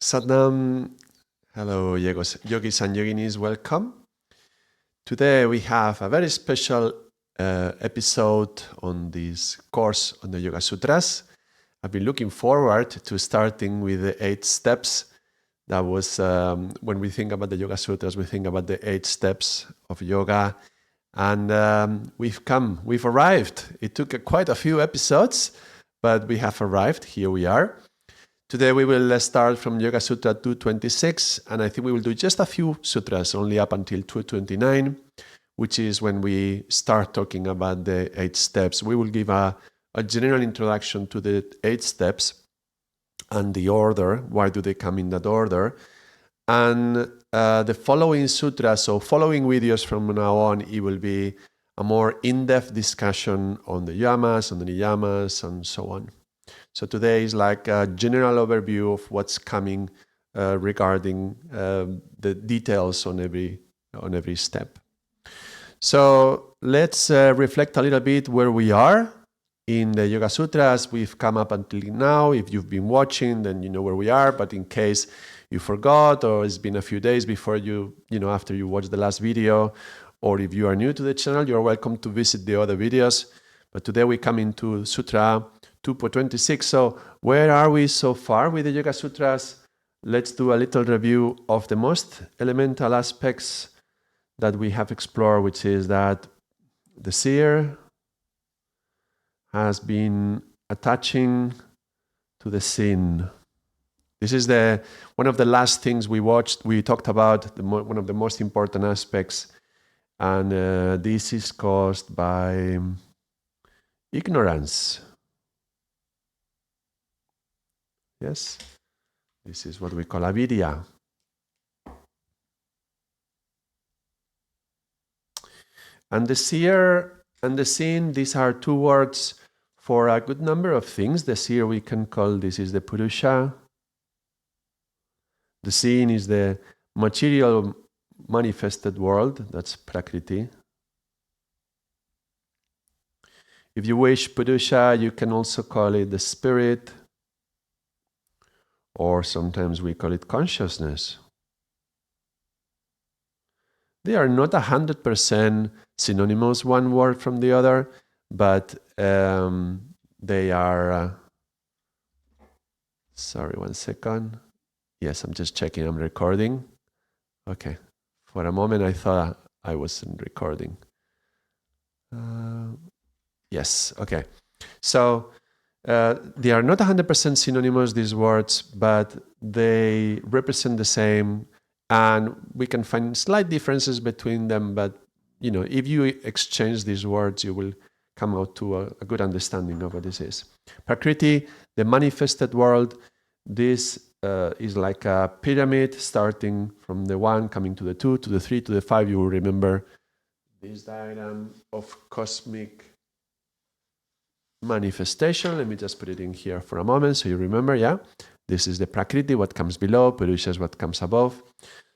Satnam, hello yogis and yoginis, welcome. Today we have a very special episode on this course on the Yoga Sutras. I've been looking forward to starting with the 8 steps. That was, when we think about the Yoga Sutras, we think about the 8 steps of yoga. And we've arrived. It took quite a few episodes, but we have arrived. Here we are. Today we will start from Yoga Sutra 226, and I think we will do just a few sutras, only up until 229, which is when we start talking about the 8 steps. We will give a general introduction to the 8 steps and the order, why do they come in that order, and the following sutras, so following videos from now on, it will be a more in-depth discussion on the yamas, on the niyamas, and so on. So today is like a general overview of what's coming regarding the details on every step. So let's reflect a little bit where we are in the Yoga Sutras. We've come up until now. If you've been watching, then you know where we are. But in case you forgot, or it's been a few days before after you watched the last video, or if you are new to the channel, you're welcome to visit the other videos. But today we come into Sutra 2.26. So where are we so far with the Yoga Sutras? Let's do a little review of the most elemental aspects that we have explored, which is that the seer has been attaching to the sin. This is one of the last things we talked about, one of the most important aspects, and this is caused by ignorance. Yes, this is what we call avidya. And the seer and the sin, these are two words for a good number of things. The seer we can call, this is the Purusha. The sin is the material manifested world, that's Prakriti. If you wish, Purusha, you can also call it the spirit, or sometimes we call it consciousness. They are not 100% synonymous, one word from the other, but they are... sorry, one second. Yes, I'm just checking I'm recording. Okay. For a moment I thought I wasn't recording. Yes, okay. So they are not 100% synonymous, these words, but they represent the same, and we can find slight differences between them, but if you exchange these words, you will come out to a good understanding of what this is. Prakriti, the manifested world, this is like a pyramid starting from the 1, coming to the 2, to the 3, to the 5. You will remember this diagram of cosmic manifestation. Let me just put it in here for a moment so you remember, yeah? This is the Prakriti, what comes below. Purusha is what comes above.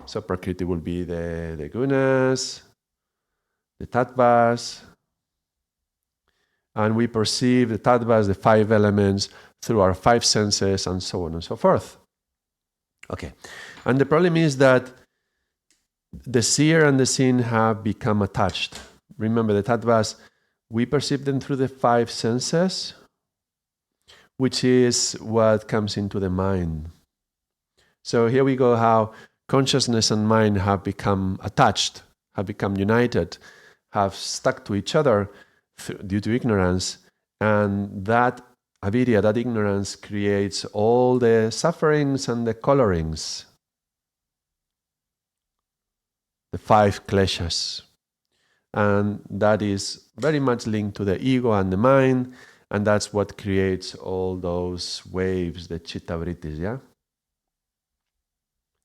So Prakriti will be the gunas, the tattvas, and we perceive the tattvas, the 5 elements, through our 5 senses, and so on and so forth. Okay, and the problem is that the seer and the sin have become attached. Remember, the tattvas, we perceive them through the 5 senses, which is what comes into the mind. So here we go, how consciousness and mind have become attached, have become united, have stuck to each other due to ignorance, and that avidya, that ignorance, creates all the sufferings and the colorings, the 5 kleshas. And that is very much linked to the ego and the mind, and that's what creates all those waves, the chitta-vrittis, yeah?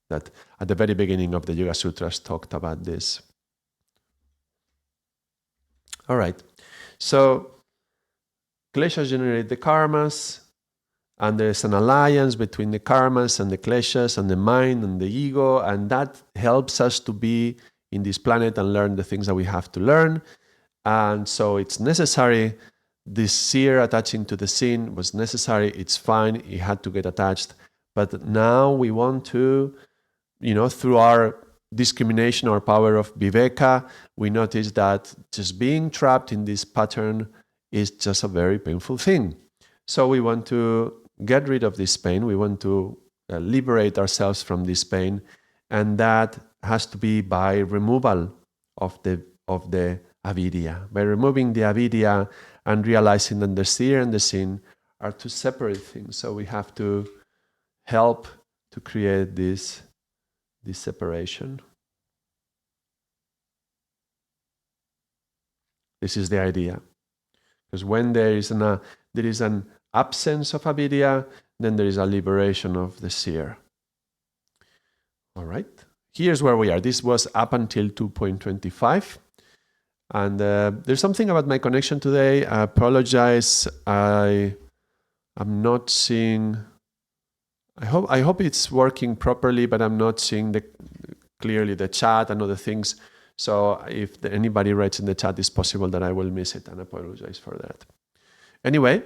That at the very beginning of the Yoga Sutras talked about this. All right, so kleshas generate the karmas, and there's an alliance between the karmas and the kleshas and the mind and the ego, and that helps us to be in this planet and learn the things that we have to learn. And so it's necessary. This seer attaching to the sin was necessary. It's fine. It had to get attached. But now we want to, through our discrimination or power of viveka, we notice that just being trapped in this pattern is just a very painful thing. So we want to get rid of this pain. We want to liberate ourselves from this pain, and that has to be by removal of the avidya. By removing the avidya and realizing that the seer and the seen are two separate things. So we have to help to create this separation. This is the idea. Because when there is an absence of avidya, then there is a liberation of the seer. All right. Here's where we are. This was up until 2.25. And there's something about my connection today. I apologize. I'm not seeing... I hope it's working properly, but I'm not seeing clearly the chat and other things. So if anybody writes in the chat, it's possible that I will miss it, and I apologize for that. Anyway,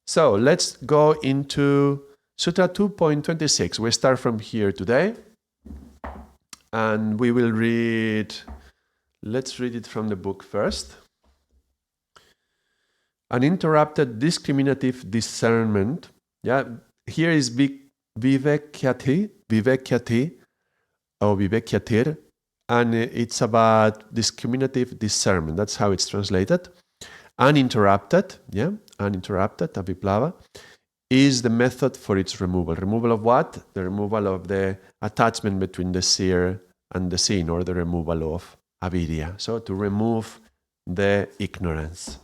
so let's go into Sutra 2.26. We start from here today, and we will read... Let's read it from the book first. Uninterrupted discriminative discernment. Yeah, here is vivekyati, or vivekyatir, and it's about discriminative discernment. That's how it's translated. Uninterrupted, aviplava, is the method for its removal. Removal of what? The removal of the attachment between the seer and the seen, or the removal of avidya. So to remove the ignorance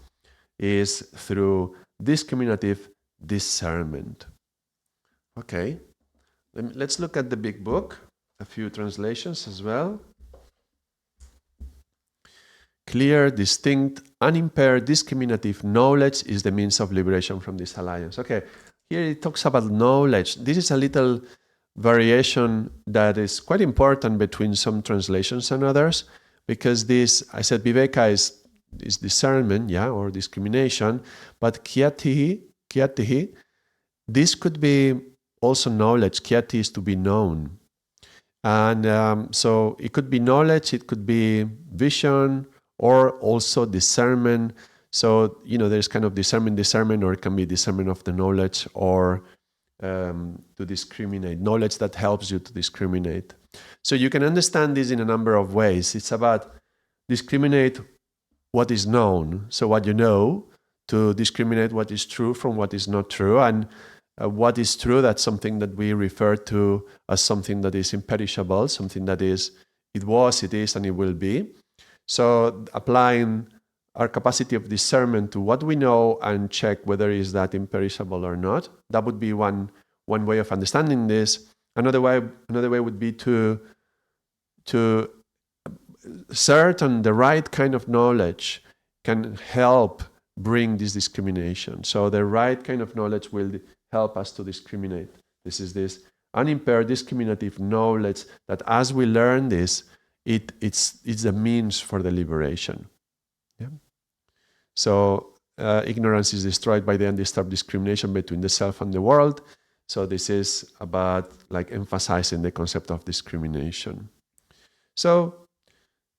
is through discriminative discernment. Okay, let's look at the big book, a few translations as well. Clear, distinct, unimpaired, discriminative knowledge is the means of liberation from this alliance. Okay, here it talks about knowledge. This is a little variation that is quite important between some translations and others, because this, I said viveka is discernment, or discrimination, but kyatihi, this could be also knowledge. Kyati is to be known. And so it could be knowledge, it could be vision, or also discernment. So, there's kind of discernment, or it can be discernment of the knowledge, or to discriminate, knowledge that helps you to discriminate. So you can understand this in a number of ways. It's about discriminate what is known, so what you know, to discriminate what is true from what is not true. And what is true, that's something that we refer to as something that is imperishable, something that is, it was, it is, and it will be. So applying our capacity of discernment to what we know and check whether is that imperishable or not. That would be one way of understanding this. Another way would be to certain the right kind of knowledge can help bring this discrimination. So the right kind of knowledge will help us to discriminate. This is this unimpaired discriminative knowledge that as we learn this, it's a means for the liberation. Yeah? So ignorance is destroyed by the undisturbed discrimination between the self and the world. So this is about emphasizing the concept of discrimination. So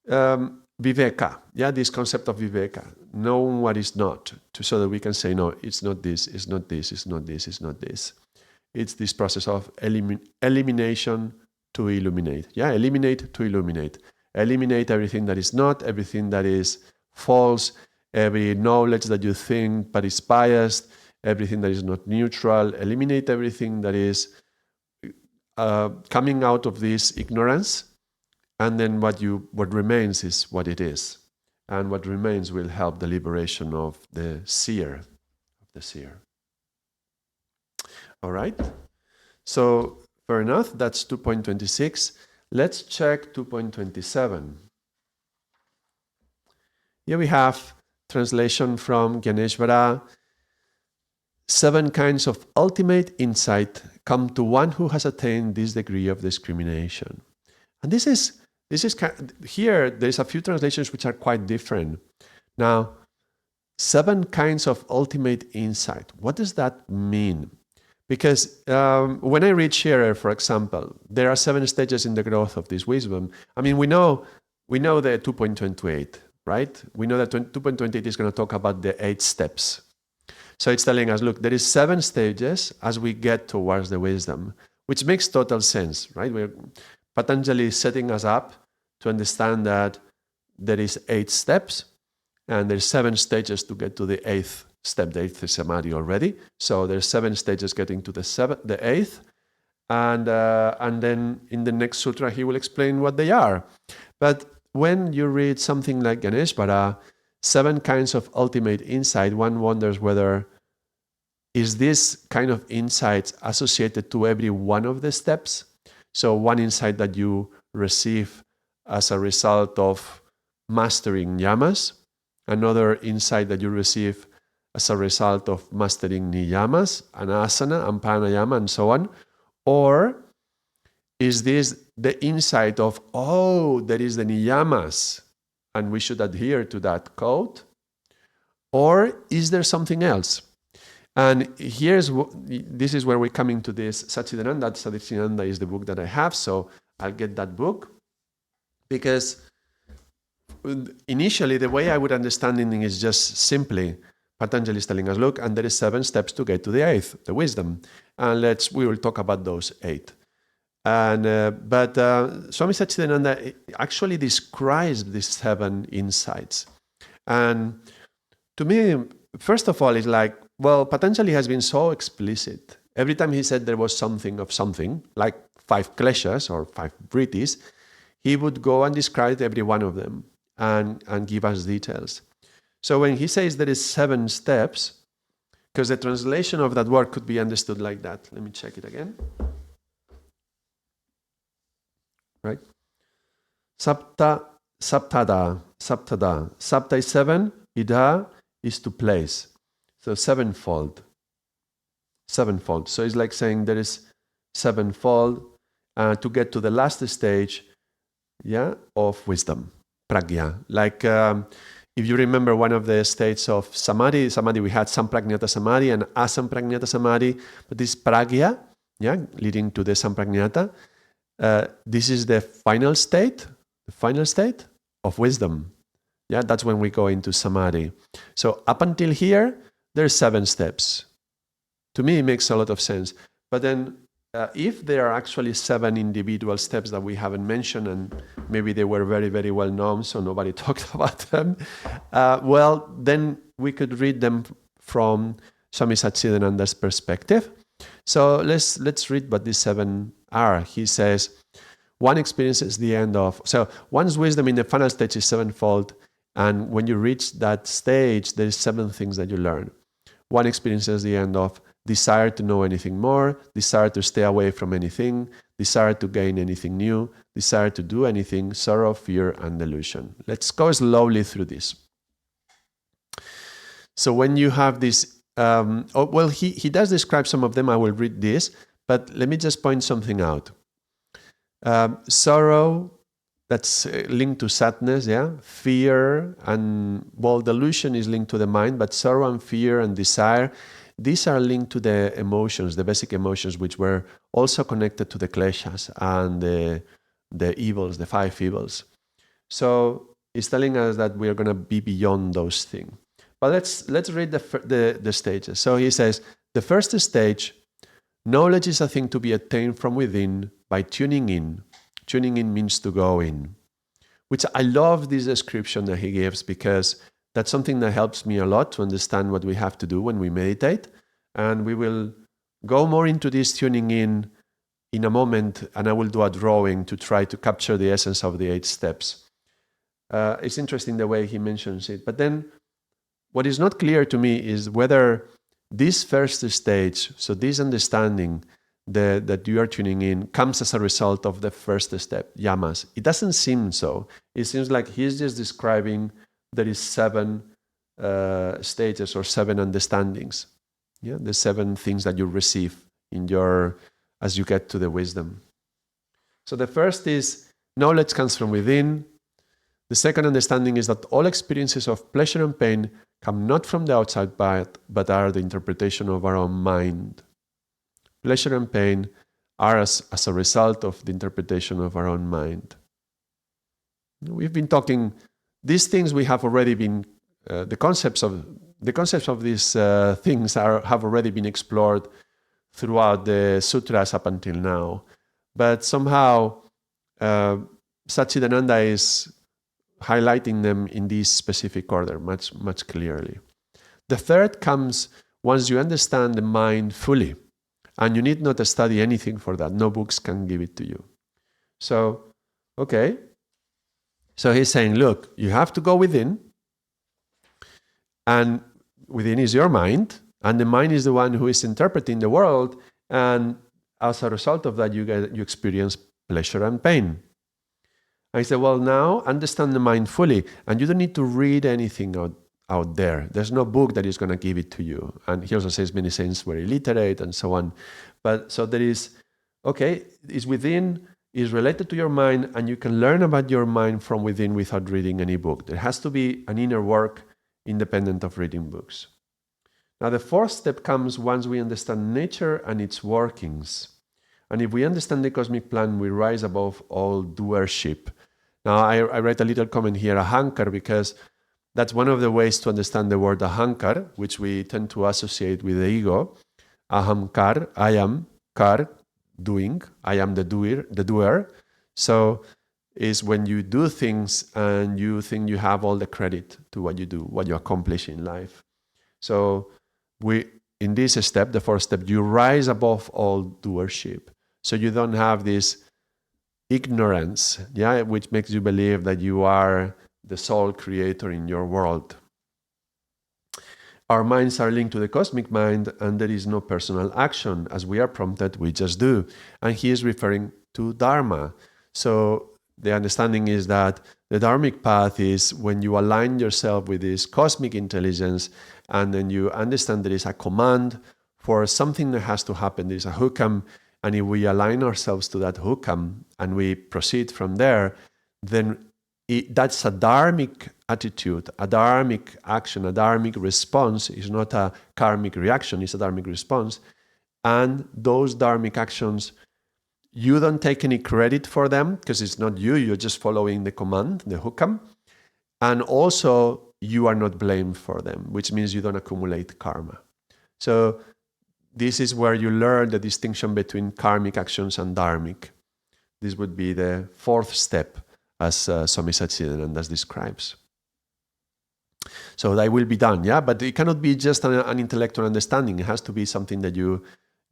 viveka, this concept of viveka, knowing what is not, so that we can say, no, it's not this, it's not this, it's not this, it's not this. It's this process of elimination to illuminate. Eliminate to illuminate. Eliminate everything that is not, everything that is false, every knowledge that you think but is biased, everything that is not neutral. Eliminate everything that is coming out of this ignorance, and then what remains is what it is, and what remains will help the liberation of the seer. All right. So fair enough. That's 2.26. Let's check 2.27. Here we have translation from Gyaneshwara. 7 kinds of ultimate insight come to one who has attained this degree of discrimination. And this is here, there's a few translations which are quite different. Now, 7 kinds of ultimate insight. What does that mean? Because when I read Scherer, for example, there are 7 stages in the growth of this wisdom. I mean, we know the 2.28, right? We know that 2.28 is going to talk about the 8 steps. So it's telling us, look, there is 7 stages as we get towards the wisdom, which makes total sense, right? Patanjali is setting us up to understand that there is 8 steps, and there's 7 stages to get to the 8th step. The 8th is samadhi already. So there's 7 stages getting to the 8th. And then in the next sutra, he will explain what they are. But when you read something like Ganeshvara, 7 kinds of ultimate insight, one wonders whether is this kind of insight associated to every one of the steps? So one insight that you receive as a result of mastering yamas, another insight that you receive as a result of mastering niyamas, anasana, and pranayama, and so on? Or is this the insight of, there is the niyamas, and we should adhere to that code? Or is there something else? And this is where we're coming to this Satchidananda. Satchidananda is the book that I have, so I'll get that book. Because initially, the way I would understand it is just simply, Patanjali is telling us, look, and there is 7 steps to get to the 8th, the wisdom. And we will talk about those 8. But Swami Satchidananda actually describes these 7 insights. And to me, first of all, it's like, well, Patanjali has been so explicit. Every time he said there was something of something, like 5 kleshas or 5 vrittis, he would go and describe every one of them and give us details. So when he says there is 7 steps, because the translation of that word could be understood like that. Let me check it again. Right? Saptada. Sapta is 7, ida is to place. So sevenfold. So it's like saying there is sevenfold to get to the last stage, of wisdom, pragya. Like if you remember one of the states of samadhi, we had sampragnata samadhi and asampragnata samadhi, but this pragya, leading to the sampragnata, this is the final state of wisdom. That's when we go into samadhi. So up until here, there's 7 steps. To me, it makes a lot of sense. But then if there are actually 7 individual steps that we haven't mentioned, and maybe they were very, very well known, so nobody talked about them, then we could read them from Swami Satchidananda's perspective. So let's read what these 7 are. He says, one experiences the end of... So one's wisdom in the final stage is sevenfold, and when you reach that stage, there's 7 things that you learn. One experiences the end of desire to know anything more, desire to stay away from anything, desire to gain anything new, desire to do anything, sorrow, fear, and delusion. Let's go slowly through this. So when you have this, he does describe some of them. I will read this, but let me just point something out. Sorrow, that's linked to sadness, fear, and delusion is linked to the mind, but sorrow and fear and desire, these are linked to the emotions, the basic emotions, which were also connected to the kleshas and the evils, the 5 evils. So it's telling us that we are going to be beyond those things. But let's read the stages. So he says, the first stage, knowledge is a thing to be attained from within by tuning in. Tuning in means to go in, which I love this description that he gives, because that's something that helps me a lot to understand what we have to do when we meditate. And we will go more into this tuning in a moment, and I will do a drawing to try to capture the essence of the 8 steps. It's interesting the way he mentions it. But then what is not clear to me is whether this first stage, so this understanding that you are tuning in, comes as a result of the first step, yamas. It doesn't seem so. It seems like he's just describing there is 7 stages or 7 understandings. The 7 things that you receive as you get to the wisdom. So the first is knowledge comes from within. The second understanding is that all experiences of pleasure and pain come not from the outside but are the interpretation of our own mind. pleasure and pain are as a result of the interpretation of our own mind. We've been talking, these things we have already been, the concepts of these things have already been explored throughout the sutras up until now. But somehow Satchidananda is highlighting them in this specific order much clearly. The third comes once you understand the mind fully, and you need not study anything for that. No books can give it to you. So, okay. So he's saying, look, you have to go within, and within is your mind, and the mind is the one who is interpreting the world, and as a result of that, you experience pleasure and pain. I said, well, now understand the mind fully, and you don't need to read anything out there. There's no book that is going to give it to you. And he also says many saints were illiterate and so on. But so there is, okay, is within, is related to your mind, and you can learn about your mind from within without reading any book. There has to be an inner work independent of reading books. Now, the fourth step comes once we understand nature and its workings. And if we understand the cosmic plan, we rise above all doership. Now, I write a little comment here, ahankar, because that's one of the ways to understand the word ahankar, which we tend to associate with the ego. Ahamkar, I am, kar, doing, I am the doer. So is when you do things and you think you have all the credit to what you do, what you accomplish in life. So in this step, the fourth step, you rise above all doership. So you don't have this ignorance, which makes you believe that you are the sole creator in your world. Our minds are linked to the cosmic mind, and there is no personal action. As we are prompted, we just do. And he is referring to Dharma. So the understanding is that the Dharmic path is when you align yourself with this cosmic intelligence, and then you understand there is a command for something that has to happen. There is a hukam, and if we align ourselves to that hukam and we proceed from there, then that's a dharmic attitude, a dharmic action, a dharmic response. Is not a karmic reaction, it's a dharmic response. And those dharmic actions, you don't take any credit for them because it's not you, you're just following the command, the hukam. And also, you are not blamed for them, which means you don't accumulate karma. So this is where you learn the distinction between karmic actions and dharmic. This would be the fourth step, as Swami Satchidananda describes. So that will be done, but it cannot be just an intellectual understanding. It has to be something that you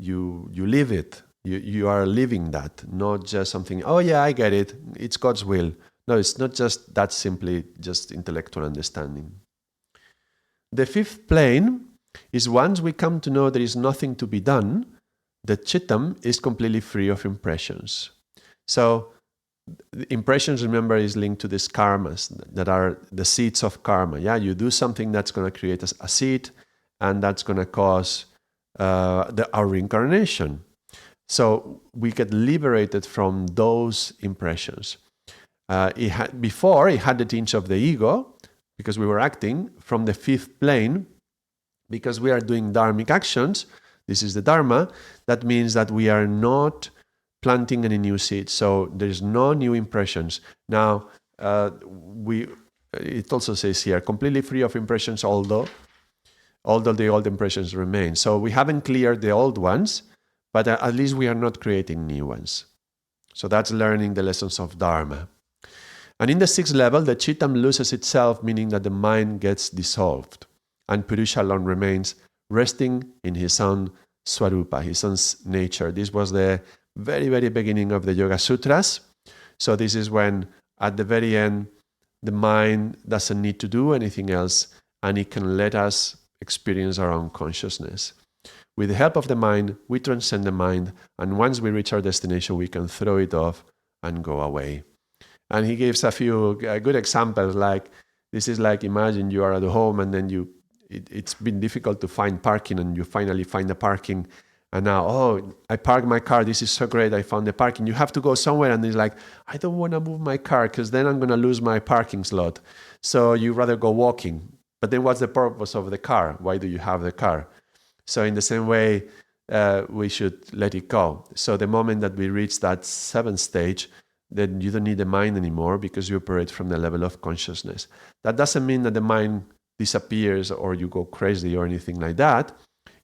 live it. You are living that, not just something, oh yeah, I get it, it's God's will. No, it's not just that, simply just intellectual understanding. The fifth plane is once we come to know there is nothing to be done, the chittam is completely free of impressions. So impressions, remember, is linked to these karmas that are the seeds of karma. You do something that's going to create a seed, and that's going to cause our reincarnation. So we get liberated from those impressions. Before, it had the tinge of the ego, because we were acting from the fifth plane, because we are doing dharmic actions. This is the dharma. That means that we are not planting any new seeds. So there's no new impressions. Now, it also says here, completely free of impressions, although the old impressions remain. So we haven't cleared the old ones, but at least we are not creating new ones. So that's learning the lessons of Dharma. And in the sixth level, the chittam loses itself, meaning that the mind gets dissolved, and Purusha alone remains, resting in his own swarupa, his own nature. This was the very, very beginning of the Yoga Sutras. So this is when, at the very end, the mind doesn't need to do anything else, and it can let us experience our own consciousness. With the help of the mind, we transcend the mind, and once we reach our destination, we can throw it off and go away. And he gives a few good examples, like this is like, imagine you are at home, and then it's been difficult to find parking, and you finally find the parking, and now, I parked my car, this is so great, I found the parking. You have to go somewhere, and it's like, I don't want to move my car because then I'm going to lose my parking slot. So you rather go walking. But then what's the purpose of the car? Why do you have the car? So in the same way, we should let it go. So the moment that we reach that seventh stage, then you don't need the mind anymore because you operate from the level of consciousness. That doesn't mean that the mind disappears or you go crazy or anything like that.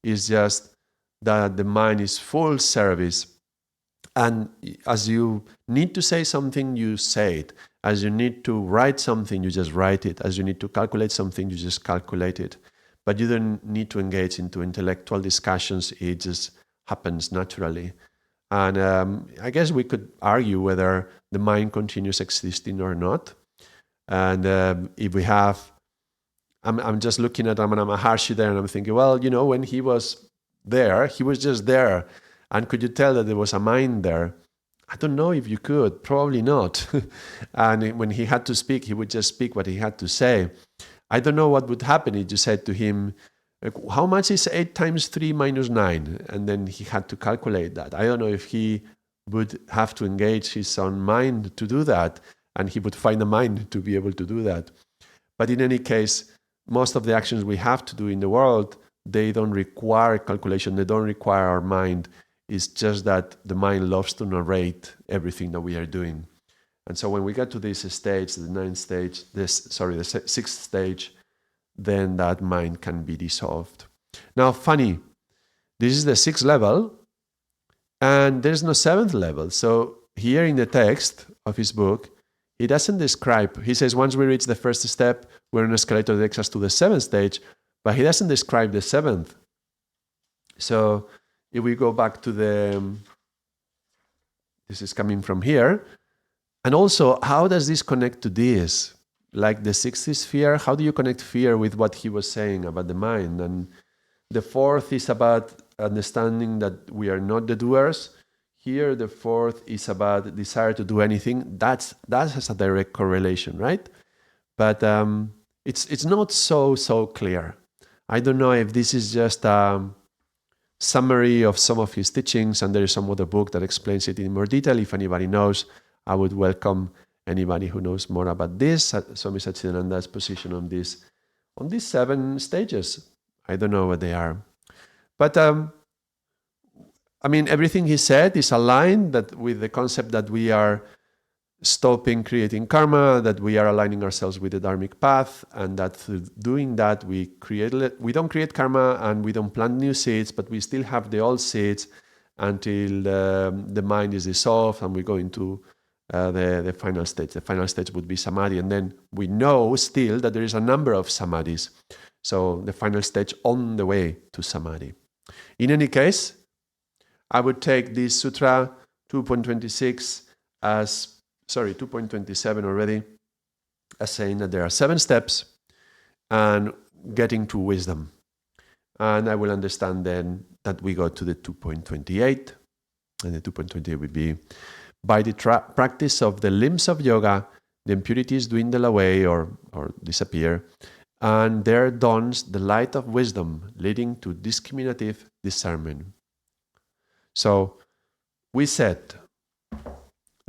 It's just that the mind is full service. And as you need to say something, you say it. As you need to write something, you just write it. As you need to calculate something, you just calculate it. But you don't need to engage into intellectual discussions. It just happens naturally. And I guess we could argue whether the mind continues existing or not. And if we have, I'm just looking at Ramana Maharshi there and I'm thinking, well, when he was there, he was just there. And could you tell that there was a mind there? I don't know if you could, probably not. And when he had to speak, he would just speak what he had to say. I don't know what would happen if you said to him, how much is 8 times 3 minus 9? And then he had to calculate that. I don't know if he would have to engage his own mind to do that, and he would find a mind to be able to do that. But in any case, most of the actions we have to do in the world, they don't require calculation, they don't require our mind. It's just that the mind loves to narrate everything that we are doing. And so when we get to this stage, the sixth stage, then that mind can be dissolved. Now, funny, this is the 6th level, and there's no 7th level. So here in the text of his book, he doesn't describe, he says once we reach the first step, we're on an escalator that takes us to the 7th stage, but he doesn't describe the 7th. So if we go back to this is coming from here, and also, how does this connect to this? Like the 6th is fear. How do you connect fear with what he was saying about the mind? And the 4th is about understanding that we are not the doers. Here, the 4th is about desire to do anything. That has a direct correlation, right? But it's not so clear. I don't know if this is just a summary of some of his teachings, and there is some other book that explains it in more detail. If anybody knows, I would welcome anybody who knows more about this. Swami Satchidananda's position on these 7 stages. I don't know what they are. But everything he said is aligned with the concept that we are stopping creating karma, that we are aligning ourselves with the dharmic path, and that through doing that we don't create karma and we don't plant new seeds, but we still have the old seeds until the mind is dissolved and we go into the final stage. The final stage would be samadhi, and then we know still that there is a number of samadhis. So the final stage on the way to samadhi. In any case, I would take this sutra 2.26 2.27 already, as saying that there are 7 steps and getting to wisdom. And I will understand then that we go to the 2.28, and the 2.28 would be, by the practice of the limbs of yoga, the impurities dwindle away or disappear, and there dawns the light of wisdom, leading to discriminative discernment. So we said,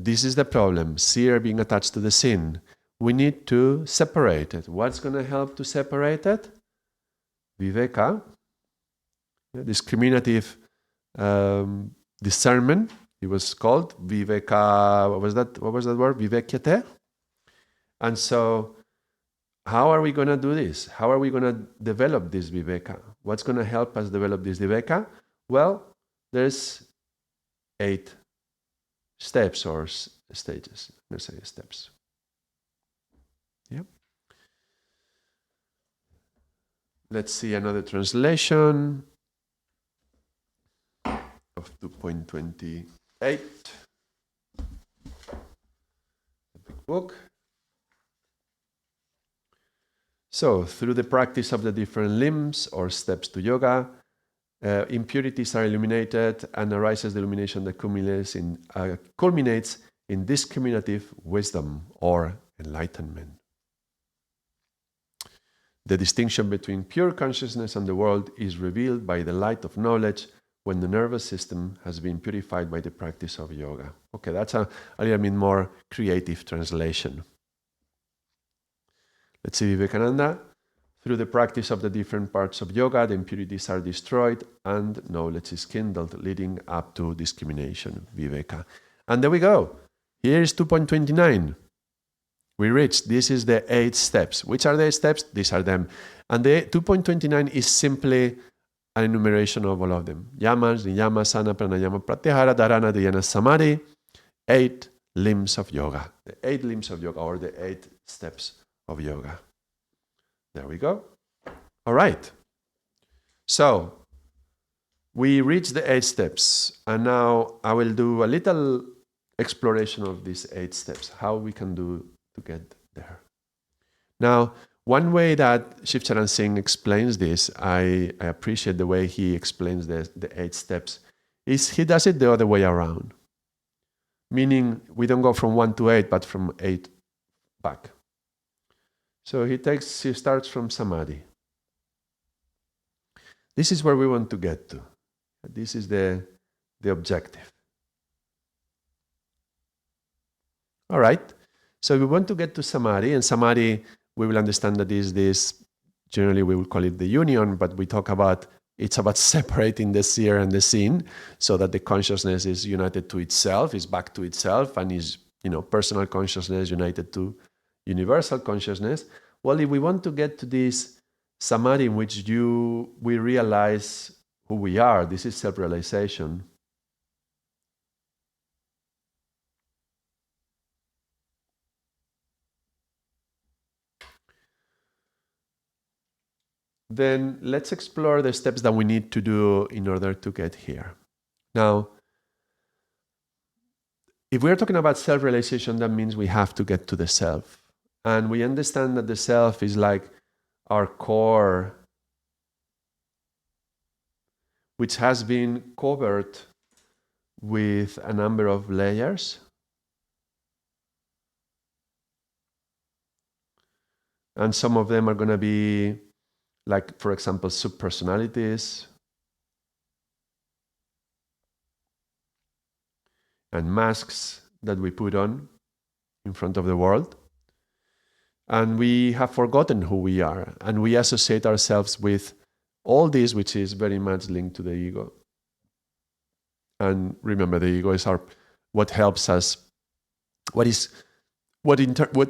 this is the problem, seer being attached to the sin. We need to separate it. What's going to help to separate it? Viveka, discriminative discernment. It was called Viveka. What was that word? Vivekyate. And so, how are we going to do this? How are we going to develop this Viveka? What's going to help us develop this Viveka? Well, there's 8 steps or stages. Let's say steps. Yeah. Let's see another translation of 2.28. The big book. So, through the practice of the different limbs or steps to yoga, impurities are eliminated and arises the illumination that culminates in discriminative wisdom or enlightenment. The distinction between pure consciousness and the world is revealed by the light of knowledge when the nervous system has been purified by the practice of yoga. Okay, that's a little bit more creative translation. Let's see Vivekananda. Through the practice of the different parts of yoga, the impurities are destroyed and knowledge is kindled, leading up to discrimination, viveka. And there we go. Here is 2.29. We reached. This is the 8 steps. Which are the 8 steps? These are them. And the 2.29 is simply an enumeration of all of them. Yamas, niyamas, sana, pranayama, pratyahara, dharana, dhyana, samadhi. 8 limbs of yoga. The 8 limbs of yoga, or the 8 steps of yoga. There we go. All right. So we reached the 8 steps. And now I will do a little exploration of these 8 steps, how we can do to get there. Now, one way that Shivcharan Singh explains this, I appreciate the way he explains the 8 steps, is he does it the other way around. Meaning we don't go from 1 to 8, but from 8 back. So he starts from samadhi. This is where we want to get to. This is the objective. All right. So we want to get to samadhi, and samadhi, we will understand that is this, generally we will call it the union, but we talk about, it's about separating the seer and the seen, so that the consciousness is united to itself, is back to itself, and is, personal consciousness united to universal consciousness. Well, if we want to get to this samadhi in which we realize who we are, this is self-realization. Then let's explore the steps that we need to do in order to get here. Now, if we're talking about self-realization, that means we have to get to the self. And we understand that the self is like our core, which has been covered with a number of layers. And some of them are going to be, like, for example, subpersonalities and masks that we put on in front of the world. And we have forgotten who we are. And we associate ourselves with all this, which is very much linked to the ego. And remember, the ego is what helps us, what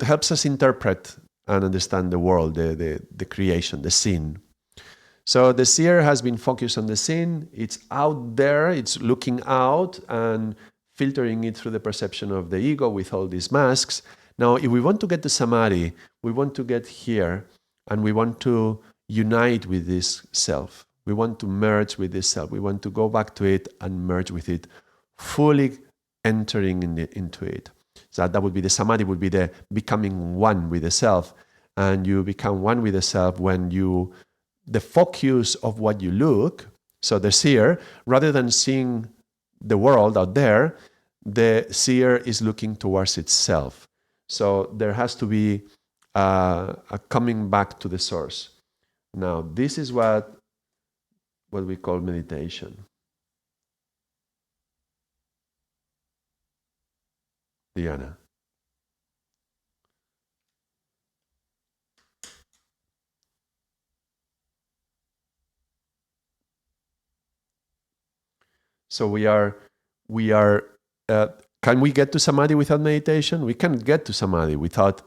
helps us interpret and understand the world, the creation, the scene. So the seer has been focused on the scene. It's out there, it's looking out and filtering it through the perception of the ego with all these masks. Now, if we want to get to samadhi, we want to get here and we want to unite with this self. We want to merge with this self. We want to go back to it and merge with it, fully entering into it. So that would be the samadhi, would be the becoming one with the self. And you become one with the self when the focus of what you look, so the seer, rather than seeing the world out there, the seer is looking towards itself. So there has to be a coming back to the source. Now, this is what we call meditation. Dhyana. So we are. Can we get to samadhi without meditation? We can't get to samadhi without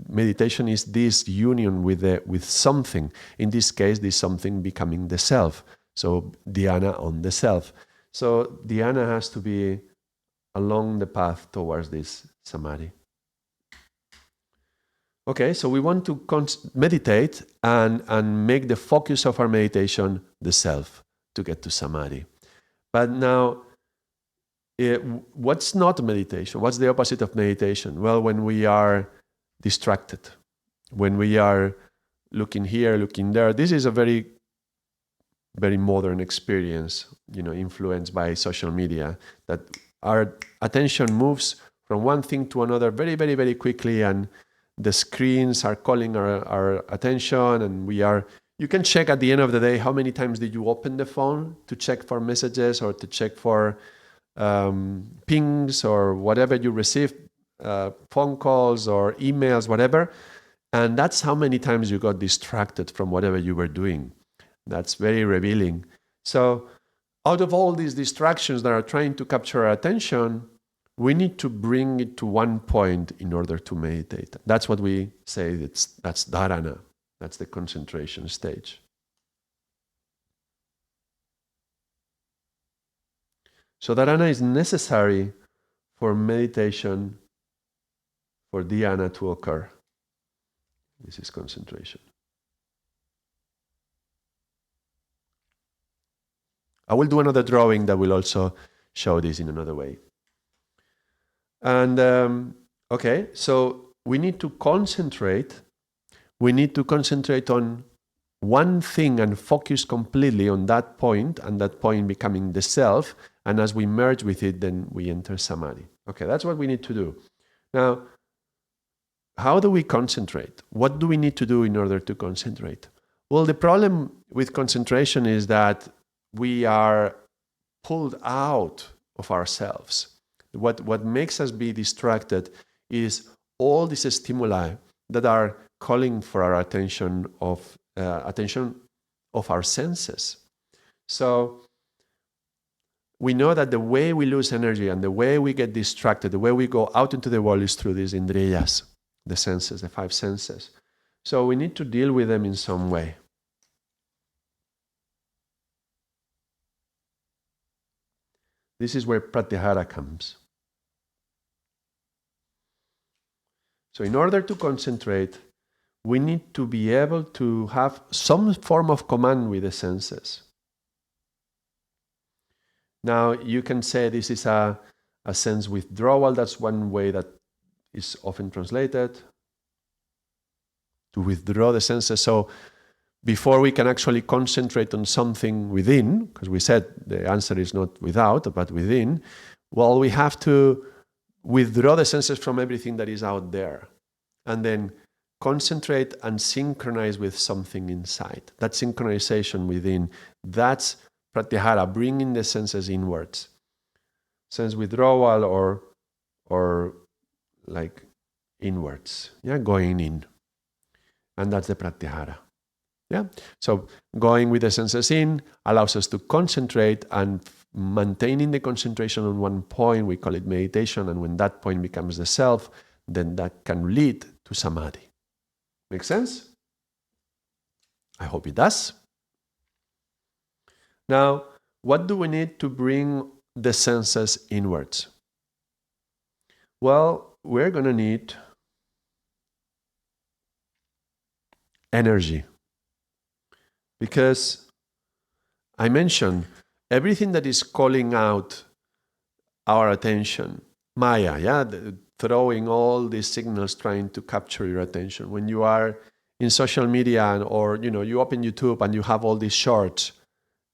meditation. Is this union with something? In this case, this something becoming the self. So dhyana on the self. So dhyana has to be along the path towards this samadhi. Okay, so we want to meditate and make the focus of our meditation the self to get to samadhi. But now, what's not meditation? What's the opposite of meditation? Well, when we are distracted, when we are looking here, looking there. This is a very, very modern experience, influenced by social media, that our attention moves from one thing to another very, very, very quickly, and the screens are calling our attention, and you can check at the end of the day how many times did you open the phone to check for messages or to check for pings or whatever you received, phone calls or emails, whatever. And that's how many times you got distracted from whatever you were doing. That's very revealing. So out of all these distractions that are trying to capture our attention, we need to bring it to one point in order to meditate. That's what we say, that's dharana. That's the concentration stage. So dharana is necessary for meditation, for dhyana to occur. This is concentration. I will do another drawing that will also show this in another way. And okay, so we need to concentrate. We need to concentrate on one thing and focus completely on that point, and that point becoming the self. And as we merge with it, then we enter samadhi. Okay, that's what we need to do. Now, how do we concentrate? What do we need to do in order to concentrate? Well, the problem with concentration is that we are pulled out of ourselves. What makes us be distracted is all these stimuli that are calling for our attention of our senses. So we know that the way we lose energy and the way we get distracted, the way we go out into the world is through these indriyas, the senses, the five senses. So we need to deal with them in some way. This is where pratyahara comes. So in order to concentrate, we need to be able to have some form of command with the senses. Now, you can say this is a sense withdrawal. That's one way that is often translated. To withdraw the senses. So before we can actually concentrate on something within, because we said the answer is not without, but within, well, we have to withdraw the senses from everything that is out there. And then concentrate and synchronize with something inside. That synchronization within, that's pratyahara, bringing the senses inwards. Sense withdrawal or like inwards, going in. And that's the pratyahara. Yeah. So going with the senses in allows us to concentrate, and maintaining the concentration on one point, we call it meditation. And when that point becomes the self, then that can lead to samadhi. Make sense? I hope it does. Now, what do we need to bring the senses inwards? Well, we're going to need energy. Because I mentioned everything that is calling out our attention, Maya, throwing all these signals trying to capture your attention. When you are in social media or you open YouTube and you have all these shorts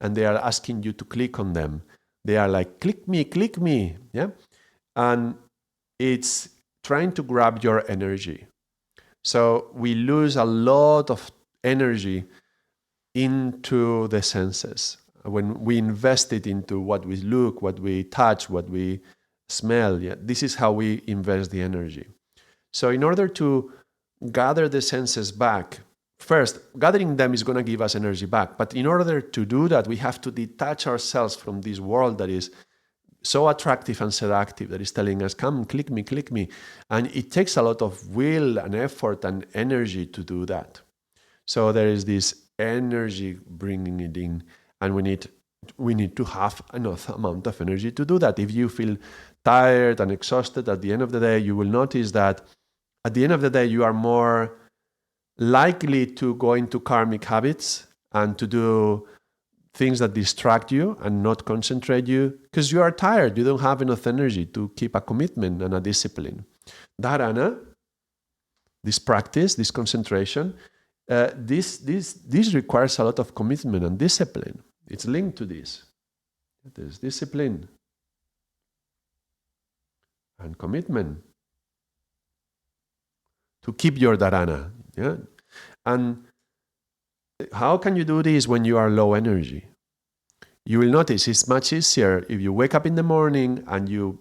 and they are asking you to click on them. They are like, click me, yeah? And it's trying to grab your energy. So we lose a lot of energy into the senses when we invest it into what we look, what we touch, what we smell. Yeah, this is how we invest the energy. So in order to gather the senses back, first, gathering them is going to give us energy back. But in order to do that, we have to detach ourselves from this world that is so attractive and seductive, that is telling us, come, click me. And it takes a lot of will and effort and energy to do that. So there is this energy bringing it in, and we need to have enough amount of energy to do that. If you feel tired and exhausted at the end of the day, you will notice that at the end of the day, you are more likely to go into karmic habits and to do things that distract you and not concentrate you, because you are tired. You don't have enough energy to keep a commitment and a discipline. Dharana, this practice, this concentration, this requires a lot of commitment and discipline. It's linked to this. There's discipline and commitment to keep your dharana. Yeah? And how can you do this when you are low energy? You will notice it's much easier if you wake up in the morning and you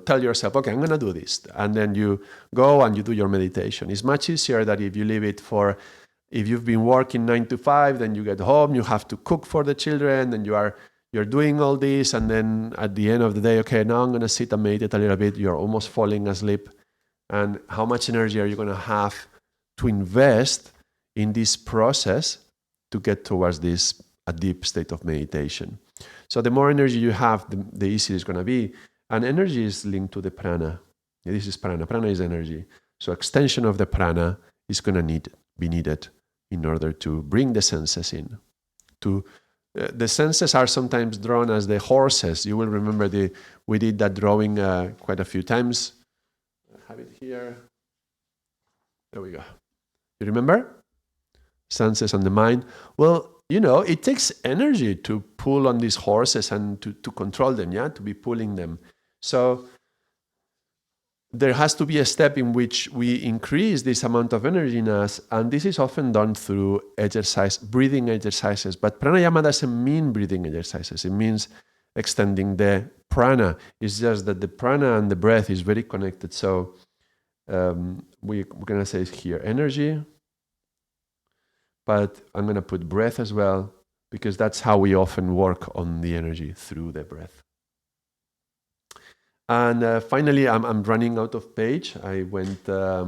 tell yourself, okay, I'm going to do this. And then you go and you do your meditation. It's much easier than if you leave it for, if you've been working 9 to 5, then you get home, you have to cook for the children, and you're doing all this. And then at the end of the day, okay, now I'm going to sit and meditate a little bit. You're almost falling asleep. And how much energy are you going to have to invest in this process to get towards a deep state of meditation? So the more energy you have, the easier it's going to be. And energy is linked to the prana. This is prana. Prana is energy. So extension of the prana is going to be needed in order to bring the senses in. The senses are sometimes drawn as the horses. You will remember we did that drawing quite a few times. I have it here. There we go. You remember? Senses and the mind. Well, it takes energy to pull on these horses and to control them, to be pulling them. So there has to be a step in which we increase this amount of energy in us, and this is often done through breathing exercises. But pranayama doesn't mean breathing exercises. It means extending the prana. It's just that the prana and the breath is very connected. So we're going to say here energy, but I'm going to put breath as well, because that's how we often work on the energy, through the breath. And finally, I'm running out of page. I went a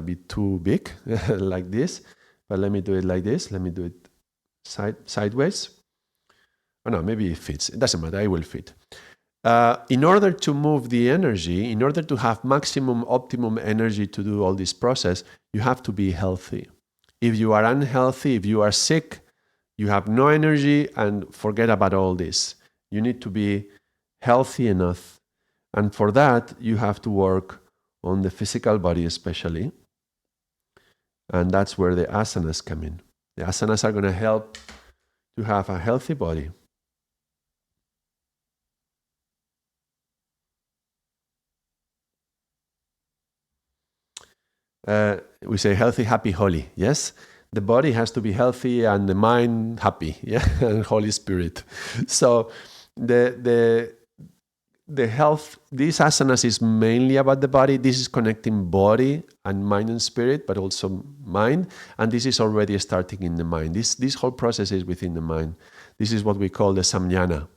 bit too big like this, but let me do it like this. Let me do it sideways. Oh no, maybe it fits. It doesn't matter. I will fit. In order to move the energy, in order to have optimum energy to do all this process, you have to be healthy. If you are unhealthy, if you are sick, you have no energy, and forget about all this. You need to be healthy enough. And for that, you have to work on the physical body especially. And that's where the asanas come in. The asanas are going to help to have a healthy body. We say healthy, happy, holy. Yes? The body has to be healthy and the mind happy. Yeah? And Holy Spirit. So the health, these asanas is mainly about the body. This is connecting body and mind and spirit, but also mind. And this is already starting in the mind. This whole process is within the mind. This is what we call the samyana.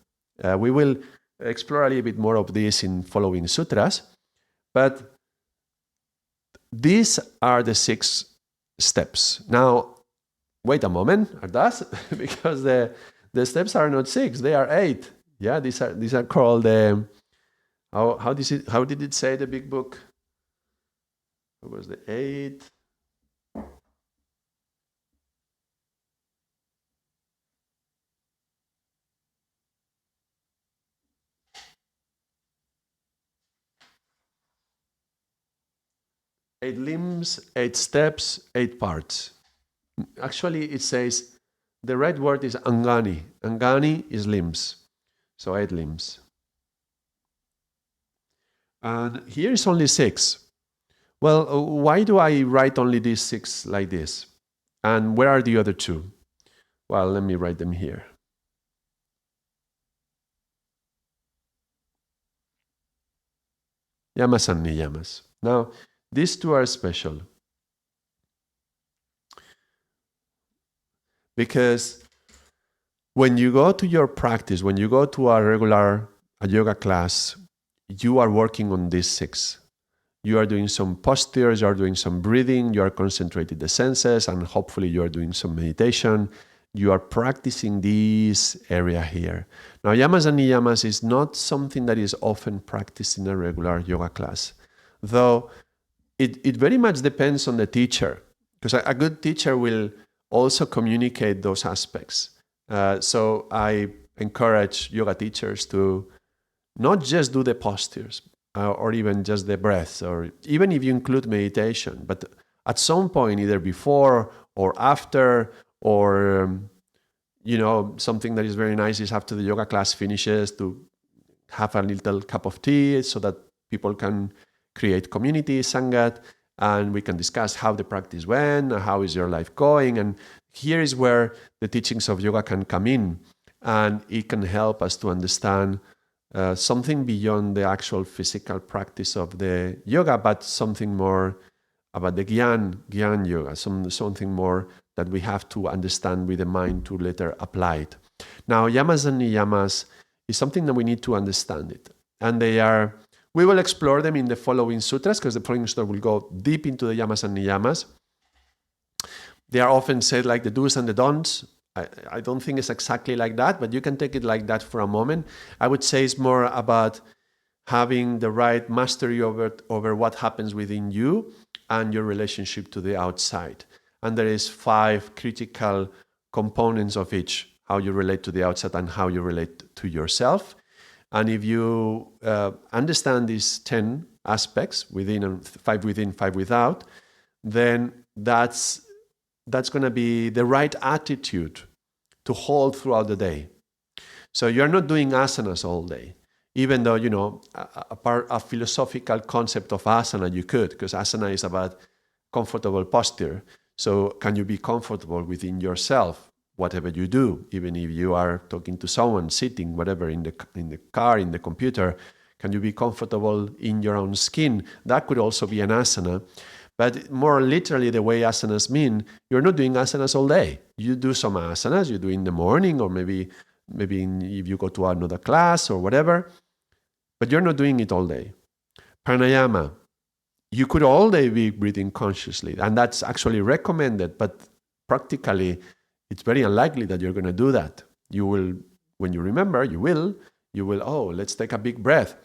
We will explore a little bit more of this in following sutras. But these are the 6 steps. Now, wait a moment, Ardaas, because the steps are not 6, they are 8. Yeah, these are called how did it say the big book? What was the 8? Eight limbs, 8 steps, 8 parts. Actually, it says the right word is angani. Angani is limbs. So 8 limbs. And here is only 6. Well, why do I write only these 6 like this? And where are the other 2? Well, let me write them here. Yamas and niyamas. Now, these 2 are special. Because when you go to your practice, when you go to a yoga class, you are working on these 6. You are doing some postures, you are doing some breathing, you are concentrating the senses, and hopefully you are doing some meditation. You are practicing this area here. Now, yamas and niyamas is not something that is often practiced in a regular yoga class, though it very much depends on the teacher, because a good teacher will also communicate those aspects. So I encourage yoga teachers to not just do the postures or even just the breath, or even if you include meditation, but at some point, either before or after, or something that is very nice is after the yoga class finishes to have a little cup of tea so that people can create community, sangat, and we can discuss how the practice went, how is your life going. And here is where the teachings of yoga can come in, and it can help us to understand something beyond the actual physical practice of the yoga, but something more about the Gyan yoga, something more that we have to understand with the mind to later apply it. Now, yamas and niyamas is something that we need to understand it. And we will explore them in the following sutras, because the following sutra will go deep into the yamas and niyamas. They are often said like the do's and the don'ts. I don't think it's exactly like that, but you can take it like that for a moment. I would say it's more about having the right mastery over what happens within you and your relationship to the outside. And there is 5 critical components of each: how you relate to the outside and how you relate to yourself. And if you understand these 10 aspects, within and 5 within, 5 without, then that's going to be the right attitude to hold throughout the day. So you're not doing asanas all day, even though, a philosophical concept of asana you could, because asana is about comfortable posture. So can you be comfortable within yourself, whatever you do, even if you are talking to someone, sitting, whatever, in the car, in the computer, can you be comfortable in your own skin? That could also be an asana. But more literally, the way asanas mean, you're not doing asanas all day. You do some asanas, you do in the morning, or maybe if you go to another class or whatever, but you're not doing it all day. Pranayama, you could all day be breathing consciously, and that's actually recommended, but practically, it's very unlikely that you're going to do that. You will, when you remember, you will, let's take a big breath.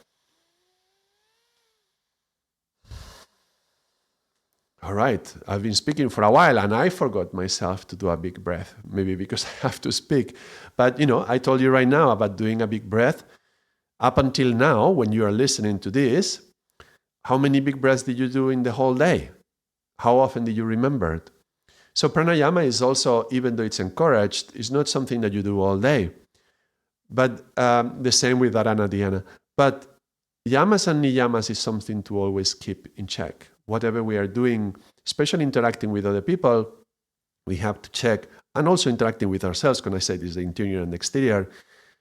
All right, I've been speaking for a while and I forgot myself to do a big breath, maybe because I have to speak. But, I told you right now about doing a big breath. Up until now, when you are listening to this, how many big breaths did you do in the whole day? How often did you remember it? So pranayama is also, even though it's encouraged, it's not something that you do all day. But the same with dharana dhyana. But yamas and niyamas is something to always keep in check. Whatever we are doing, especially interacting with other people, we have to check, and also interacting with ourselves, when I say this, the interior and the exterior,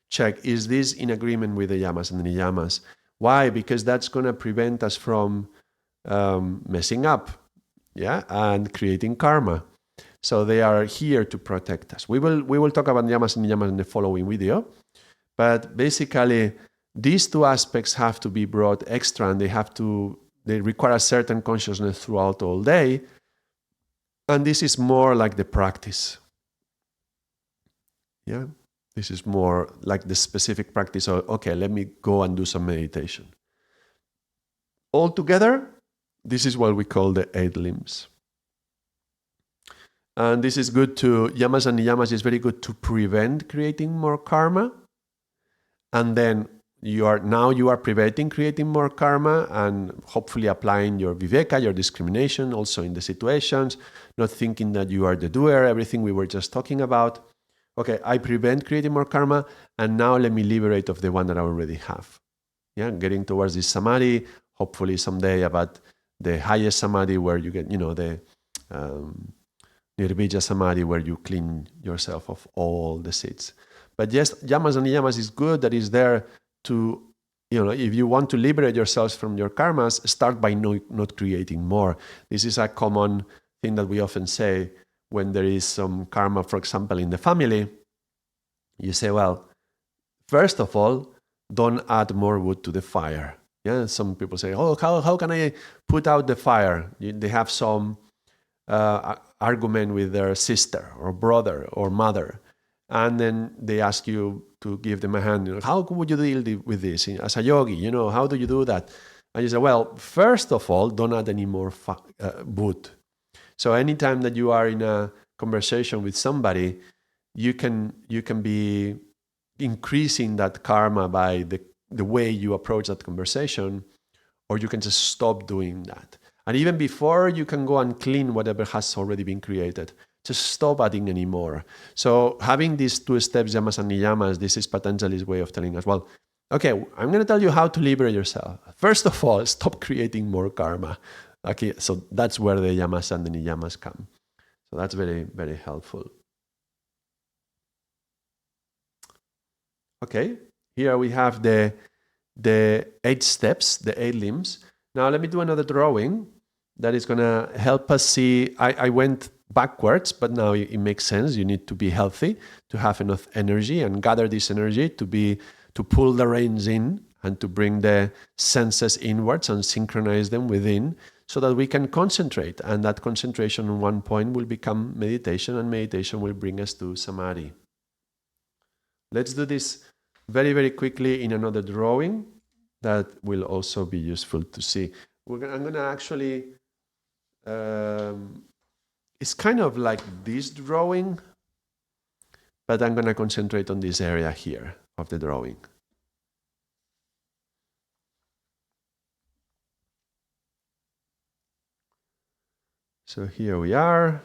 check, is this in agreement with the yamas and the niyamas? Why? Because that's going to prevent us from messing up, and creating karma. So they are here to protect us. We will talk about yamas and niyamas in the following video, but basically, these 2 aspects have to be brought extra, and they require a certain consciousness throughout all day. And this is more like the practice. Yeah, this is more like the specific practice of, okay, let me go and do some meditation. Altogether, this is what we call the 8 limbs. And this is good yamas and niyamas is very good to prevent creating more karma. And then you are preventing creating more karma, and hopefully applying your viveka, your discrimination, also in the situations, not thinking that you are the doer, everything we were just talking about. Okay, I prevent creating more karma, and now let me liberate of the one that I already have. Yeah, getting towards this samadhi, hopefully someday about the highest samadhi where you get, the nirvija samadhi, where you clean yourself of all the seeds. But yes, yamas and niyamas is good, that is there to, if you want to liberate yourselves from your karmas, start by not creating more. This is a common thing that we often say when there is some karma, for example, in the family. You say, well, first of all, don't add more wood to the fire. Yeah, some people say, oh, how can I put out the fire? They have some argument with their sister or brother or mother. And then they ask you to give them a hand. How would you deal with this as a yogi? How do you do that? And you say, well, first of all, don't add any more wood. So anytime that you are in a conversation with somebody, you can be increasing that karma by the way you approach that conversation, or you can just stop doing that. And even before you can go and clean whatever has already been created, just stop adding any more. So having these 2 steps, yamas and niyamas, this is Patanjali's way of telling us, well, okay, I'm going to tell you how to liberate yourself. First of all, stop creating more karma. Okay, so that's where the yamas and the niyamas come. So that's very, very helpful. Okay, here we have the the 8 steps, the 8 limbs. Now let me do another drawing that is going to help us see. I went backwards, but now it makes sense. You need to be healthy, to have enough energy and gather this energy to pull the reins in and to bring the senses inwards and synchronize them within so that we can concentrate. And that concentration on one point will become meditation, and meditation will bring us to samadhi. Let's do this very, very quickly in another drawing that will also be useful to see. I'm going to actually, it's kind of like this drawing, but I'm going to concentrate on this area here of the drawing. So here we are.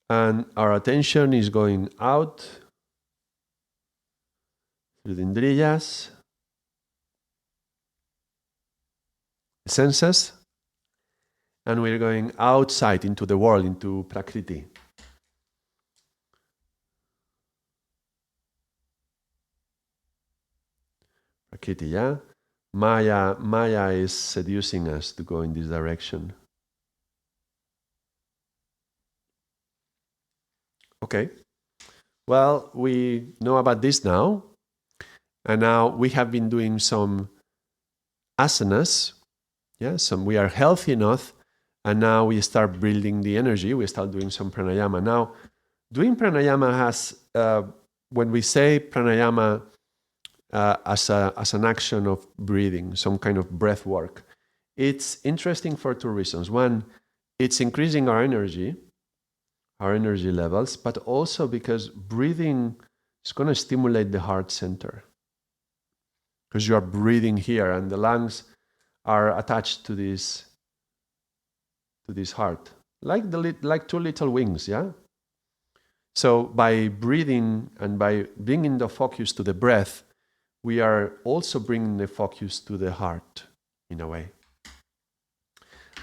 And our attention is going out through the indriyas, senses, and we're going outside into the world, into Prakriti. Prakriti, yeah? Maya is seducing us to go in this direction. Okay. Well, we know about this now. And now we have been doing some asanas. Yeah, we are healthy enough. And now we start building the energy. We start doing some pranayama. Now, doing pranayama has, when we say pranayama as an action of breathing, some kind of breath work, it's interesting for 2 reasons. One, it's increasing our energy levels, but also because breathing is going to stimulate the heart center. Because you are breathing here and the lungs are attached to this heart, like 2 little wings, yeah? So by breathing and by bringing the focus to the breath, we are also bringing the focus to the heart in a way.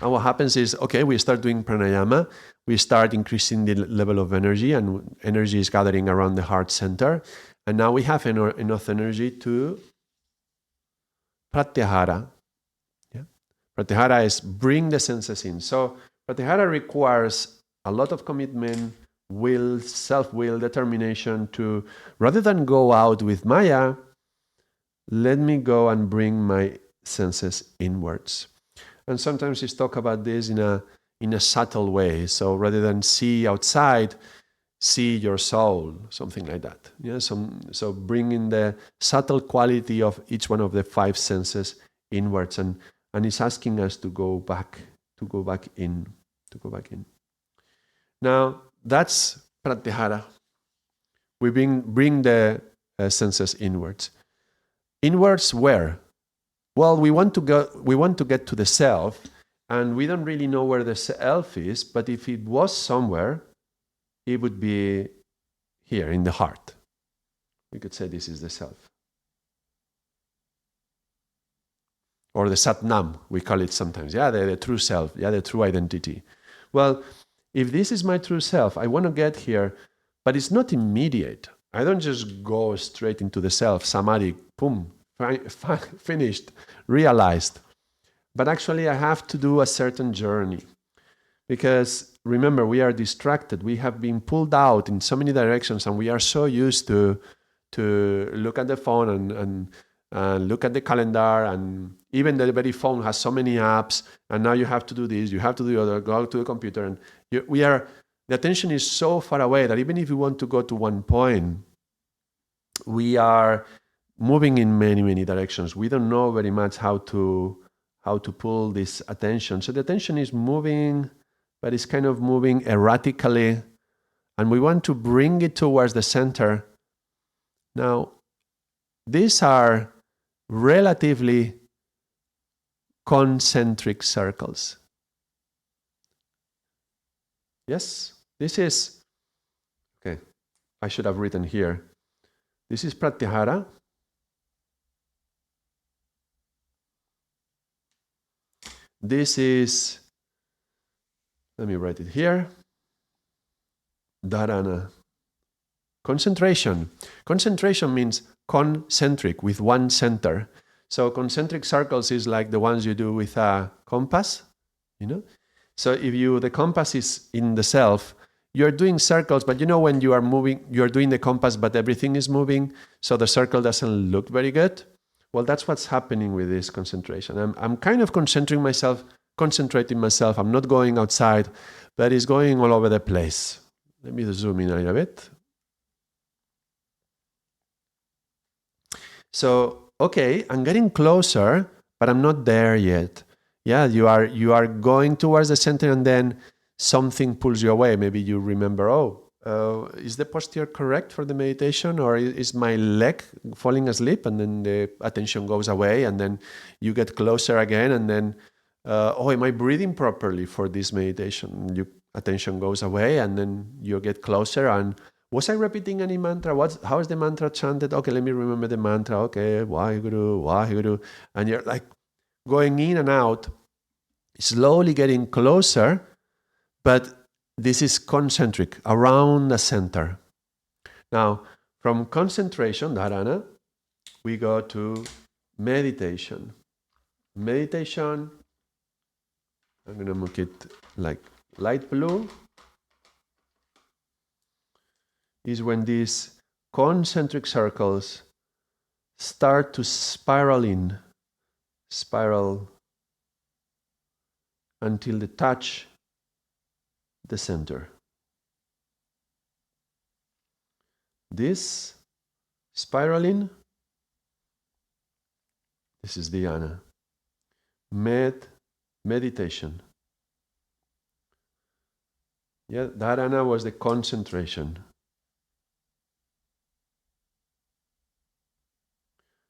And what happens is, okay, we start doing pranayama, we start increasing the level of energy, and energy is gathering around the heart center. And now we have enough energy to pratyahara. Yeah? Pratyahara is bring the senses in. So pratyahara requires a lot of commitment, will, self-will, determination to, rather than go out with Maya, let me go and bring my senses inwards. And sometimes we talk about this in a subtle way. So rather than see outside, see your soul, something like that. Yeah. So bringing the subtle quality of each one of the 5 senses inwards, and it's asking us to go back in. Now that's pratyahara. We bring the senses inwards. Inwards where? Well, we want to get to the self, and we don't really know where the self is, but if it was somewhere, it would be here in the heart. We could say this is the self. Or the Satnam, we call it sometimes. Yeah, the true self, yeah, the true identity. Well, if this is my true self, I want to get here, but it's not immediate. I don't just go straight into the self, samadhi, boom, finished, realized. But actually I have to do a certain journey. Because remember, we are distracted. We have been pulled out in so many directions, and we are so used to look at the phone and look at the calendar, and even the very phone has so many apps, and now you have to do this, you have to do the other, go to the computer, and the attention is so far away that even if we want to go to one point, we are moving in many, many directions. We don't know very much how to pull this attention. So the attention is moving, but it's kind of moving erratically, and we want to bring it towards the center. Now, these are relatively concentric circles. Yes, this is, okay, I should have written here. This is pratyahara. This is, let me write it here, dharana. Concentration. Concentration means concentric, with one center. So concentric circles is like the ones you do with a compass, you know? So if the compass is in the self, you're doing circles, but when you are moving, you're doing the compass, but everything is moving, so the circle doesn't look very good. Well, that's what's happening with this concentration. I'm kind of concentrating myself. I'm not going outside, but it's going all over the place. Let me zoom in a little bit. So, okay, I'm getting closer, but I'm not there yet. Yeah, you are going towards the center, and then something pulls you away. Maybe you remember, is the posture correct for the meditation, or is my leg falling asleep? And then the attention goes away, and then you get closer again, and then, am I breathing properly for this meditation? Your attention goes away, and then you get closer, and was I repeating any mantra? How is the mantra chanted? Okay, let me remember the mantra. Okay, Waheguru, Waheguru. And you're like going in and out, slowly getting closer, but this is concentric, around the center. Now, from concentration, dharana, we go to meditation. Meditation, I'm going to make it like light blue, is when these concentric circles start to spiral until they touch the center. This spiraling, this is dhyana. Meditation. Yeah, dharana was the concentration.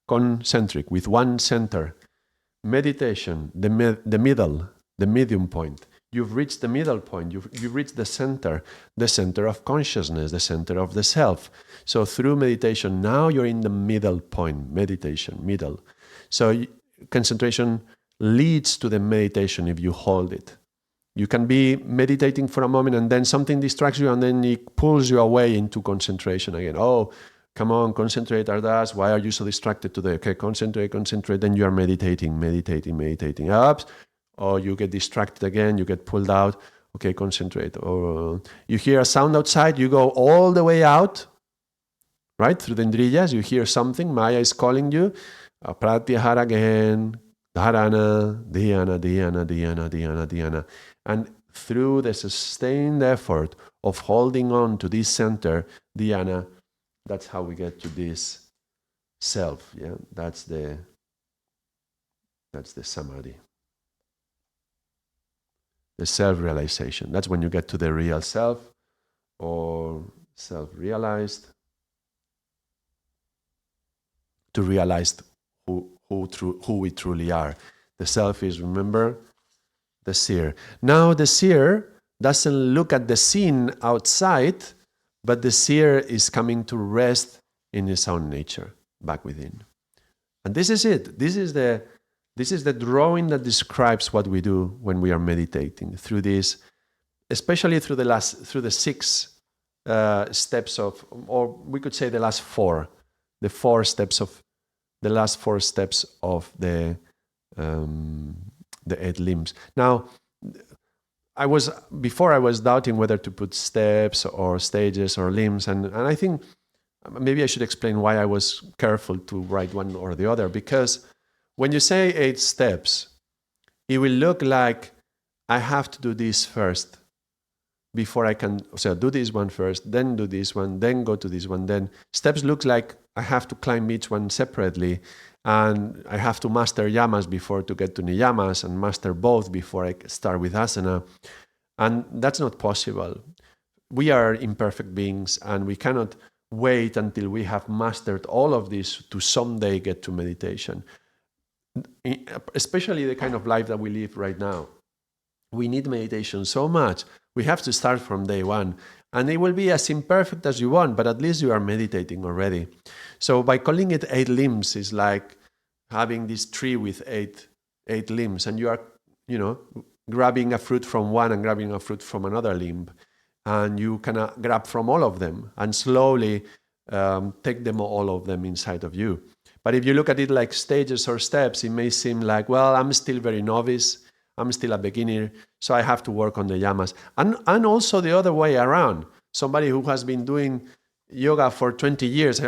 Concentric, with one center. Meditation, the middle, the medium point. You've reached the middle point. You've reached the center of consciousness, the center of the self. So through meditation, now you're in the middle point, meditation, middle. So concentration leads to the meditation if you hold it. You can be meditating for a moment, and then something distracts you, and then it pulls you away into concentration again. Oh, come on, concentrate, Ardaas. Why are you so distracted today? Okay, concentrate. Then you are meditating. Up. Or you get distracted again, you get pulled out. Okay, concentrate. Or you hear a sound outside, you go all the way out, right? Through the indriyas, you hear something, Maya is calling you. Pratyahara again, dharana, dhyana. And through the sustained effort of holding on to this center, dhyana, that's how we get to this self. Yeah, that's the samadhi. The self-realization. That's when you get to the real self, or self-realized. To realize who we truly are. The self is, remember, the seer. Now the seer doesn't look at the scene outside, but the seer is coming to rest in his own nature, back within. And this is it. This is the drawing that describes what we do when we are meditating through this, especially through the 6 steps of, or we could say the last 4 steps of the 8 limbs. Now, I was doubting whether to put steps or stages or limbs, and I think maybe I should explain why I was careful to write one or the other, because when you say 8 steps, it will look like I have to do this first before I can, so do this one first, then do this one, then go to this one. Then steps look like I have to climb each one separately, and I have to master yamas before to get to niyamas, and master both before I start with asana. And that's not possible. We are imperfect beings, and we cannot wait until we have mastered all of this to someday get to meditation. Especially the kind of life that we live right now. We need meditation so much. We have to start from day one. And it will be as imperfect as you want, but at least you are meditating already. So by calling it 8 limbs, is like having this tree with eight limbs, and you are, grabbing a fruit from one and grabbing a fruit from another limb. and you can grab from all of them and slowly take them, all of them, inside of you. But if you look at it like stages or steps, it may seem like, well, I'm still very novice, I'm still a beginner, so I have to work on the yamas. And also the other way around. Somebody who has been doing yoga for 20 years,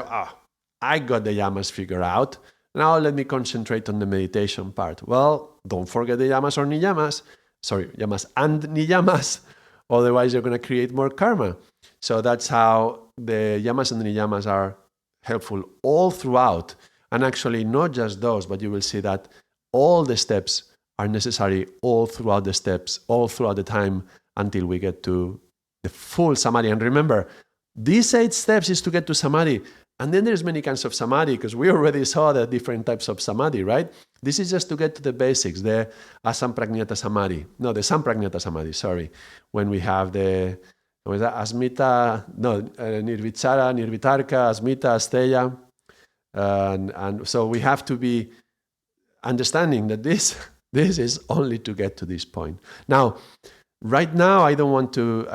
I got the yamas figured out. Now let me concentrate on the meditation part. Well, don't forget the yamas or niyamas. Sorry, yamas and niyamas. Otherwise, you're going to create more karma. So that's how the yamas and the niyamas are helpful all throughout. And actually, not just those, but you will see that all the steps are necessary all throughout the steps, all throughout the time until we get to the full samadhi. And remember, these 8 steps is to get to samadhi. And then there's many kinds of samadhi, because we already saw the different types of samadhi, right? This is just to get to the basics, the asampragnata samadhi. No, the sampragnata samadhi, sorry. When we have the asmita, nirvichara, nirvitarka, asmita, asteya. And so we have to be understanding that this is only to get to this point. Now, right now, I don't want to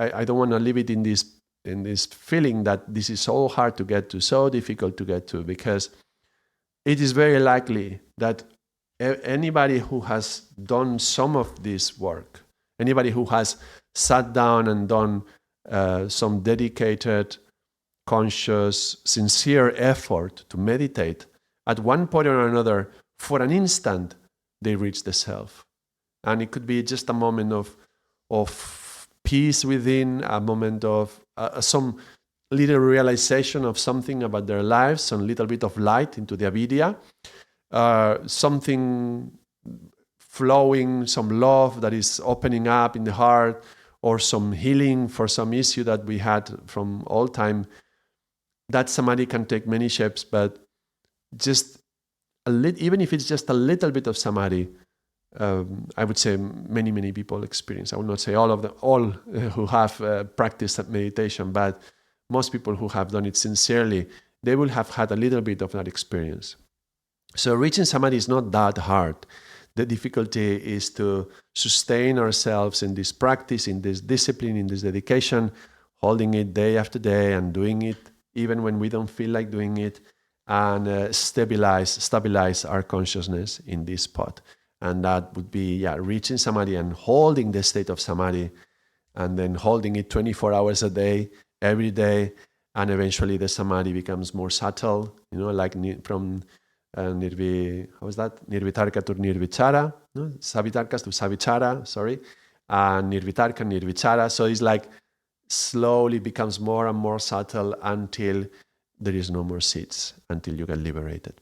leave it in this feeling that this is so hard to get to, so difficult to get to, because it is very likely that anybody who has done some of this work, anybody who has sat down and done some dedicated, conscious, sincere effort to meditate, at one point or another, for an instant, they reach the self. And it could be just a moment of peace within, a moment of some little realization of something about their lives, some little bit of light into the avidya, something flowing, some love that is opening up in the heart, or some healing for some issue that we had from all time. That samadhi can take many shapes, but just even if it's just a little bit of samadhi, I would say many people experience. I will not say all who have practiced meditation, but most people who have done it sincerely, they will have had a little bit of that experience. So reaching samadhi is not that hard. The difficulty is to sustain ourselves in this practice, in this discipline, in this dedication, holding it day after day and doing it even when we don't feel like doing it, and stabilize our consciousness in this spot. And that would be reaching samadhi and holding the state of samadhi, and then holding it 24 hours a day, every day, and eventually the samadhi becomes more subtle, like from nirvitarka to nirvichara, no? Savitarkas to savichara, and nirvitarka, nirvichara. So it's like slowly becomes more and more subtle until there is no more seeds, until you get liberated.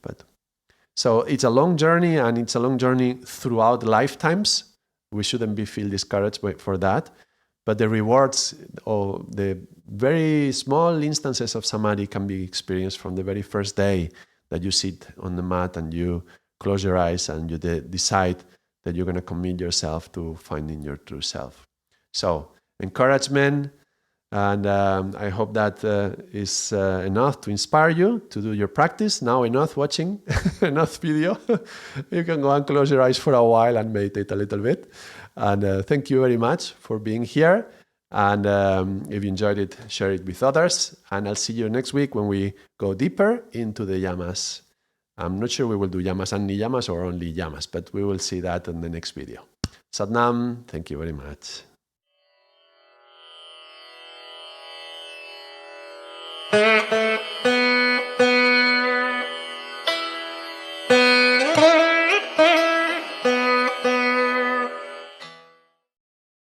So it's a long journey, and it's a long journey throughout lifetimes. We shouldn't feel discouraged for that. But the rewards, or the very small instances of samadhi, can be experienced from the very first day that you sit on the mat and you close your eyes and you decide that you're going to commit yourself to finding your true self. So encouragement, and I hope that is enough to inspire you to do your practice. Now enough watching, enough video. You can go and close your eyes for a while and meditate a little bit. And thank you very much for being here. And if you enjoyed it, share it with others. And I'll see you next week when we go deeper into the yamas. I'm not sure we will do yamas and niyamas or only yamas, but we will see that in the next video. Satnam, thank you very much.